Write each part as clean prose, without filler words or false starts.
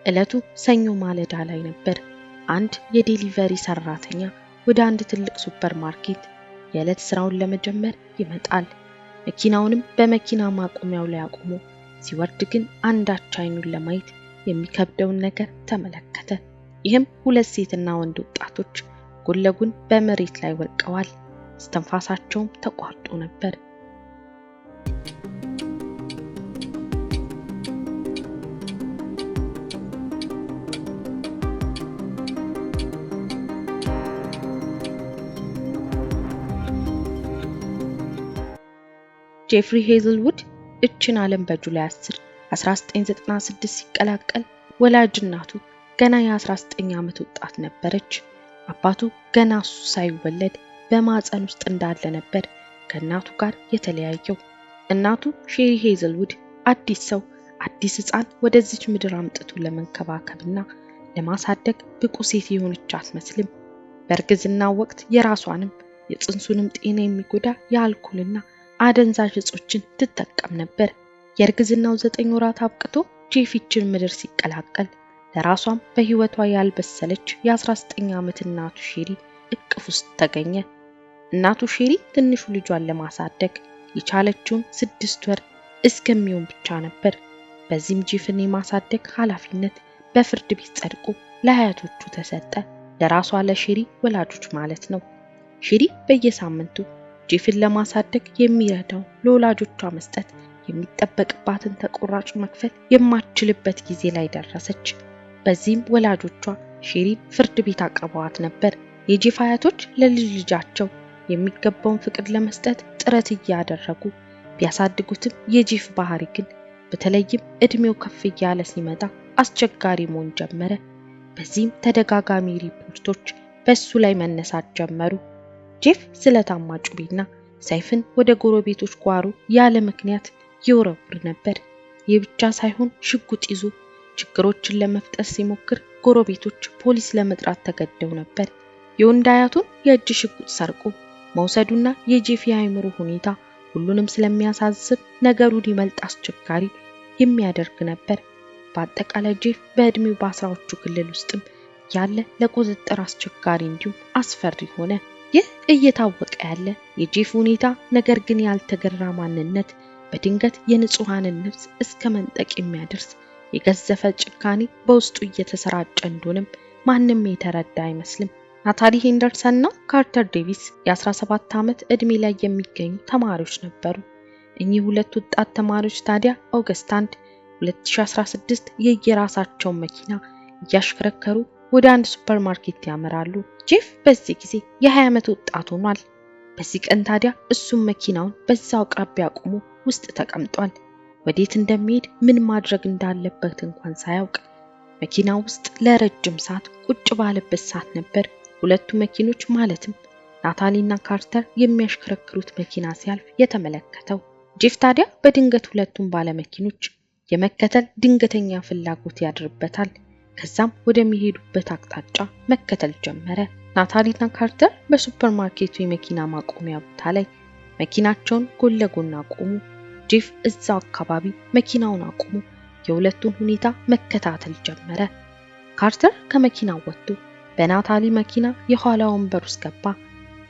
ዕለቱ ሰኞ ማለዳ ላይ ነበር። አንድ የዴሊቨሪ ሰራተኛ ወደ አንድ ትልቅ ሱፐርማርኬት የዕለት ስራውን ለመጀመር ይመጣል። መኪናውንም በመኪና ማቆሚያው ላይ አቆሞ ሲወርድ ግን አንዳች አይኑን ለማየት የሚከብደውን ነገር ተመለከተ። ይህም ሁለት ሴትና ወንድ ወጣቶች ጎን ለጎን በመሬት ላይ ወድቀዋል። እስትንፋሳቸውም ተቋርጦ ነበር። ጄፍሪ ሄዝልውድ እችን ዓለም በጁላይ 10 1996 ሲቀላቀል ወላጅ እናቱ ገና የ19 ዓመት ወጣት ነበረች። አባቱ ገና እሱ ሳይወለድ በማፀን ውስጥ እንዳለ ነበር ከእናቱ ጋር የተለያየው። እናቱ ሼሪ ሄዝልውድ አዲስ ሰው አዲስ ሕፃን ወደዚች ምድር አምጥቶ ለመንከባከብና ለማሳደግ ብቁ ሴት የሆነች አትመስልም። በእርግዝናው ወቅት የራሷንም የጽንሱንም ጤና የሚጎዳ የአልኮልና አደንዛዥ እጾችን ትጠቀም ነበር። የእርግዝናው 9 ወራት አብቅቶ ጄፊችን ምድር ሲቀላቀል ለራሷም በህይወቷ ያልበሰለች የ19 ዓመት እናቱ ሼሪ እቅፍ ውስጥ ተገኘ። እናቱ ሼሪ ትንሹ ልጇን ለማሳደግ የቻለችውን 6 ወር እስከሚሆን ብቻ ነበር። በዚህም ጄፍን የማሳደግ ኃላፊነት በፍርድ ቤት ጸድቆ ለአያቶቹ ተሰጠ። ለራሷ ለሼሪ ወላጆች ማለት ነው። ሼሪ በየሳምንቱ ጄፍን ለማሳደግ የሚረዳው ለወላጆቿ መስጠት የሚጠበቅባትን ተቆራጭ መክፈል የማትችልበት ጊዜ ላይ ደረሰች። በዚህም ወላጆቿ ሼሪ ፍርድ ቤት አቅርበዋት ነበር። የጄፍ አያቶች ለልጅ ልጃቸው የሚገባውን ፍቅር ለመስጠት ጥረት እያደረጉ ቢያሳድጉትም የጄፍ ባህሪ ግን በተለይም እድሜው ከፍ እያለ ሲመጣ አስቸጋሪ መሆን ጀመረ። በዚህም ተደጋጋሚ ሪፖርቶች በሱ ላይ መነሳት ጀመሩ። ጄፍ ስለታማ ጩቤና ሰይፍን ወደ ጎረቤቶች ጓሮ ያለ ምክንያት ይወረውር ነበር። ይህ ብቻ ሳይሆን ሽጉጥ ይዞ ችግሮችን ለመፍጠር ሲሞክር ጎረቤቶች ፖሊስ ለመጥራት ተገደው ነበር። የወንድ አያቱን የእጅ ሽጉጥ ሰርቆ መውሰዱና የጄፍ የአእምሮ ሁኔታ ሁሉንም ስለሚያሳስብ ነገሩን ይበልጥ አስቸጋሪ የሚያደርግ ነበር። በአጠቃላይ ጄፍ በእድሜው በአስራዎቹ ክልል ውስጥም ያለ ለቁጥጥር አስቸጋሪ እንዲሁም አስፈሪ ሆነ። ይህ እየታወቀ ያለ የጄፍ ሁኔታ ነገር ግን ያልተገራ ማንነት በድንገት የንጹሃንን ነፍስ እስከ መንጠቅ የሚያደርስ የገዘፈ ጭካኔ በውስጡ እየተሰራጨ እንደሆነም ማንም የተረዳ አይመስልም። ናታሊ ሄንደርሰንና ካርተር ዴቪስ የ17 ዓመት እድሜ ላይ የሚገኙ ተማሪዎች ነበሩ። እኚህ ሁለት ወጣት ተማሪዎች ታዲያ ኦገስት 1 2016 የየራሳቸውን መኪና እያሽከረከሩ ወደ አንድ ሱፐርማርኬት ያመራሉ። ጄፍ በዚህ ጊዜ የ20 ዓመት ወጣት ሆኗል። በዚህ ቀን ታዲያ እሱም መኪናውን በዛው አቅራቢያ አቁሞ ውስጥ ተቀምጧል። ወዴት እንደሚሄድ ምን ማድረግ እንዳለበት እንኳን ሳያውቅ መኪናው ውስጥ ለረጅም ሰዓት ቁጭ ባለበት ሰዓት ነበር ሁለቱ መኪኖች ማለትም ናታሊና ካርተር የሚያሽከረክሩት መኪና ሲያልፍ የተመለከተው። ጄፍ ታዲያ በድንገት ሁለቱም ባለመኪኖች የመከተል ድንገተኛ ፍላጎት ያድርበታል። ከዛም ወደሚሄዱበት አቅጣጫ መከተል ጀመረ። ናታሊና ካርተር በሱፐርማርኬቱ የመኪና ማቆሚያ ቦታ ላይ መኪናቸውን ጎን ለጎን አቆሙ። ጄፍ እዛው አካባቢ መኪናውን አቆሙ የሁለቱን ሁኔታ መከታተል ጀመረ። ካርተር ከመኪናው ወጥቶ በናታሊ መኪና የኋላ ወንበር ውስጥ ገባ።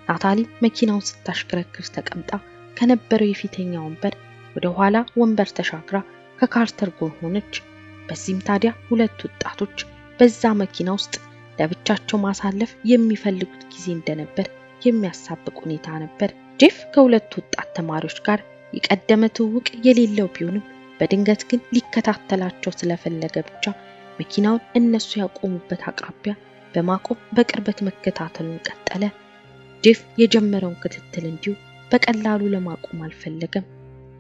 ናታሊ መኪናውን ስታሽከረክር ተቀምጣ ከነበረው የፊተኛ ወንበር ወደ ኋላ ወንበር ተሻግራ ከካርተር ጎን ሆነች። በዚህም ታዲያ ሁለት ወጣቶች በዛ መኪና ውስጥ ለብቻቸው ማሳለፍ የሚፈልጉት ጊዜ እንደነበር የሚያሳብቅ ሁኔታ ነበር። ጄፍ ከሁለት ወጣት ተማሪዎች ጋር የቀደመ ትውውቅ የሌለው ቢሆንም በድንገት ግን ሊከታተላቸው ስለፈለገ ብቻ መኪናውን እነሱ ያቆሙበት አቅራቢያ በማቆም በቅርበት መከታተሉን ቀጠለ። ጄፍ የጀመረውን ክትትል እንዲሁ በቀላሉ ለማቆም አልፈለገም።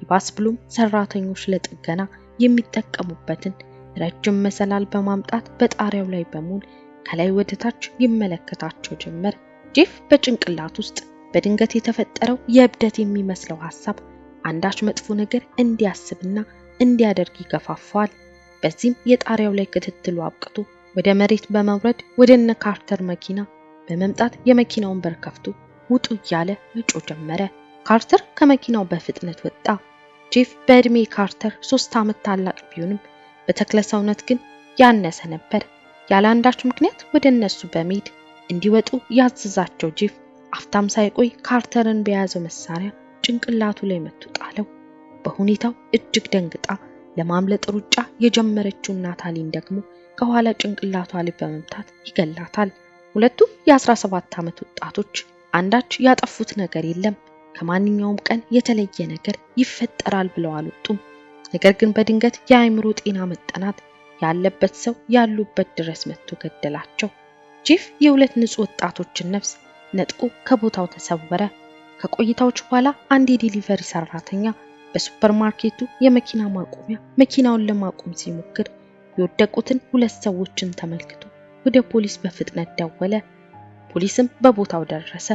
ይባስ ብሎም ሰራተኞች ለጥገና የሚጠቀሙበትን ረጅም መሰላል በማምጣት በጣሪያው ላይ በመሆን ከላይ ወደ ታች ይመለከታቸው ጀመር። ጄፍ በጭንቅላት ውስጥ በድንገት የተፈጠረው የእብደት የሚመስለው ሐሳብ አንዳች መጥፎ ነገር እንዲያስብና እንዲያደርግ ይገፋፋል። በዚህም የጣሪያው ላይ ክትትሉ አብቅቶ ወደ መሬት በመውረድ ወደ እነ ካርተር መኪና በመምጣት የመኪናውን በር ከፍቶ ውጡ እያለ መጮህ ጀመረ። ካርተር ከመኪናው በፍጥነት ወጣ። ጄፍ በእድሜ ካርተር 3 ዓመት ታላቅ ቢሆንም በተክለ ሰውነት ግን ያነሰ ነበር። ያለ አንዳች ምክንያት ወደ እነሱ በመሄድ እንዲወጡ ያዘዛቸው ጄፍ አፍታም ሳይቆይ ካርተርን በያዘው መሳሪያ ጭንቅላቱ ላይ መቶ ጣለው። በሁኔታው እጅግ ደንግጣ ለማምለጥ ሩጫ የጀመረችው ናታሊን ደግሞ ከኋላ ጭንቅላቷ ላይ በመምታት ይገላታል። ሁለቱ የ17 ዓመት ወጣቶች አንዳች ያጠፉት ነገር የለም፣ ከማንኛውም ቀን የተለየ ነገር ይፈጠራል ብለው አልወጡም። ነገር ግን በድንገት የአእምሮ ጤና መጠናት ያለበት ሰው ያሉበት ድረስ መጥቶ ገደላቸው። ጄፍ የሁለት ንጹህ ወጣቶችን ነፍስ ነጥቆ ከቦታው ተሰወረ። ከቆይታዎች በኋላ አንድ የዲሊቨሪ ሰራተኛ በሱፐርማርኬቱ የመኪና ማቆሚያ መኪናውን ለማቆም ሲሞክር የወደቁትን ሁለት ሰዎችን ተመልክቶ ወደ ፖሊስ በፍጥነት ደወለ። ፖሊስም በቦታው ደረሰ።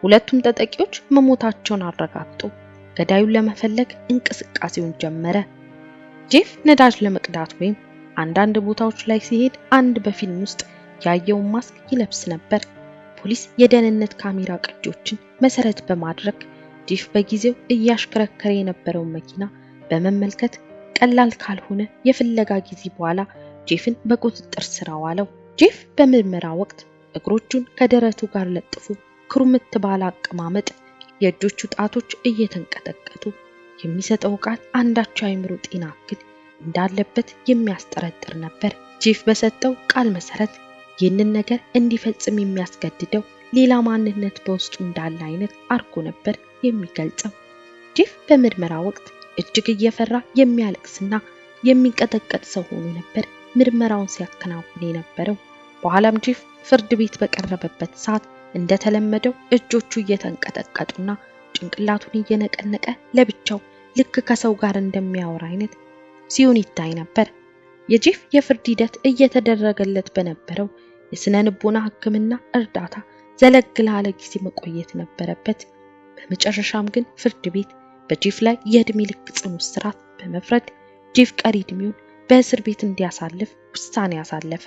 ሁለቱም ተጠቂዎች መሞታቸውን አረጋግጦ ገዳዩን ለመፈለግ እንቅስቃሴውን ጀመረ። ጄፍ ነዳጅ ለመቅዳት ወይም አንዳንድ ቦታዎች ላይ ሲሄድ አንድ በፊልም ውስጥ ያየውን ማስክ ይለብስ ነበር። ፖሊስ የደህንነት ካሜራ ቅጂዎችን መሰረት በማድረግ ጄፍ በጊዜው እያሽከረከረ የነበረውን መኪና በመመልከት ቀላል ካልሆነ የፍለጋ ጊዜ በኋላ ጄፍን በቁጥጥር ስር አዋለው። ጄፍ በምርመራ ወቅት እግሮቹን ከደረቱ ጋር ለጥፎ ክሩምት ባለ አቀማመጥ የእጆቹ ጣቶች እየተንቀጠቀጡ የሚሰጠው ቃል አንዳች አእምሮ ጤና እክል እንዳለበት የሚያስጠረጥር ነበር። ጄፍ በሰጠው ቃል መሰረት ይህንን ነገር እንዲፈጽም የሚያስገድደው ሌላ ማንነት በውስጡ እንዳለ አይነት አርጎ ነበር የሚገልጸው። ጄፍ በምርመራ ወቅት እጅግ እየፈራ የሚያለቅስና የሚንቀጠቀጥ ሰው ሆኖ ነበር ምርመራውን ሲያከናውን የነበረው። በኋላም ጄፍ ፍርድ ቤት በቀረበበት ሰዓት እንደተለመደው እጆቹ እየተንቀጠቀጡና ጭንቅላቱን እየነቀነቀ ለብቻው ልክ ከሰው ጋር እንደሚያወራ አይነት ሲሆን ይታይ ነበር። የጄፍ የፍርድ ሂደት እየተደረገለት በነበረው የስነ ልቦና ሕክምና እርዳታ ዘለግ ላለ ጊዜ መቆየት ነበረበት። በመጨረሻም ግን ፍርድ ቤት በጄፍ ላይ የእድሜ ልክ ጽኑ እስራት በመፍረድ ጄፍ ቀሪ እድሜውን በእስር ቤት እንዲያሳልፍ ውሳኔ ያሳለፈ።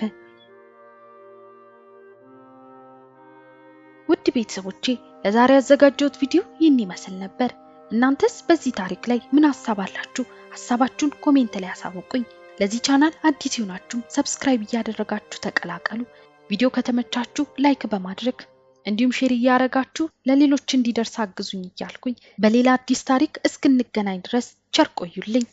ውድ ቤተሰቦቼ ለዛሬ ያዘጋጀሁት ቪዲዮ ይህን ይመስል ነበር። እናንተስ በዚህ ታሪክ ላይ ምን ሐሳብ አላችሁ? ሐሳባችሁን ኮሜንት ላይ አሳውቁኝ። ለዚህ ቻናል አዲስ ሆናችሁ ሰብስክራይብ እያደረጋችሁ ተቀላቀሉ። ቪዲዮ ከተመቻችሁ ላይክ በማድረግ እንዲሁም ሼር እያደረጋችሁ ለሌሎች እንዲደርስ አግዙኝ እያልኩኝ በሌላ አዲስ ታሪክ እስክንገናኝ ድረስ ቸር ቆዩልኝ።